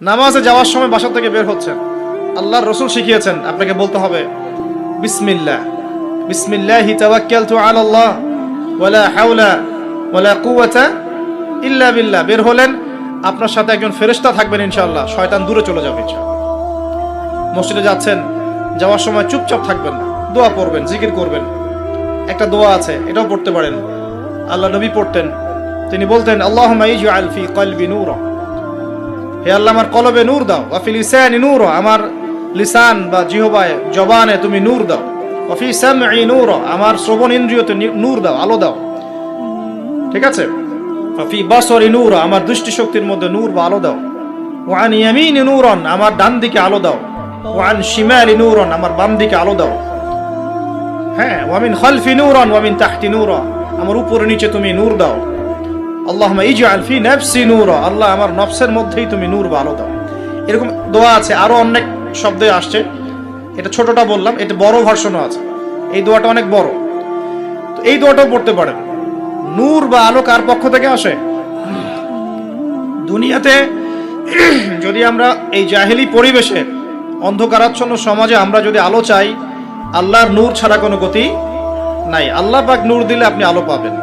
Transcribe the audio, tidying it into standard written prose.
নামাজে যাওয়ার সময় বাসা থেকে বের হচ্ছেন, আল্লাহর রাসূল শিখিয়েছেন আপনাকে বলতে হবে বিসমিল্লাহ, বিসমিল্লাহি তাওয়াক্কালতু আলাল্লাহ ওয়ালা হাওলা ওয়ালা কুওয়াতা ইল্লা বিল্লাহ। বের হলেন, আপনার সাথে একজন ফেরেশতা থাকবেন ইনশাআল্লাহ, শয়তান দূরে চলে যাবে ইনশাআল্লাহ। মসজিদে যাচ্ছেন, যাওয়ার সময় চুপচাপ থাকবেন না, দোয়া পড়বেন, জিকির করবেন। একটা দোয়া আছে, এটাও পড়তে পারেন, আল্লাহ নবী পড়তেন। তিনি বলতেন আল্লাহুম্মা ইজআল ফি কলবি নূরা, হে আল্লাহ আমার কলবে নূর দাও, ওয়া ফি লিসানি নূরা, আমার লিসান বা জিহবায় জবানে তুমি নূর দাও, ওয়া ফি সামঈ নূরা, আমার শ্রবণ ইন্দ্রিয়তে নূর দাও, আলো দাও, ঠিক আছে। ওয়া ফি বাসরি নূরা, আমার দৃষ্টি শক্তির মধ্যে নূর বা আলো দাও, ওয়া আন ইয়ামিনি নূরান, আমার ডান দিকে আলো দাও, ওয়া আন শিমালি নূরান, আমার বাম দিকে আলো দাও, হ্যাঁ, ওয়া মিন খালফি নূরান ওয়া মিন তাহতি নূরা, আমার উপরে নিচে তুমি নূর দাও। আল্লাহুম্মা ইজআল ফি নাফসি নূরা, আল্লাহ আমার নফসের মধ্যেই তুমি নূর বা আলো দাও। এরকম দোয়া আছে, আরো অনেক শব্দে আসছে, এটা ছোটটা বললাম, এটা বড় ভার্সনও আছে, এই দোয়াটা অনেক বড়, তো এই দোয়াটাও পড়তে পারেন। নূর বা আলো কার পক্ষ থেকে আসে? দুনিয়াতে যদি আমরা এই জাহেলি পরিবেশে, অন্ধকারাচ্ছন্ন সমাজে আমরা যদি আলো চাই, আল্লাহর নূর ছাড়া কোনো গতি নাই। আল্লাহ পাক নূর দিলে আপনি আলো পাবেন।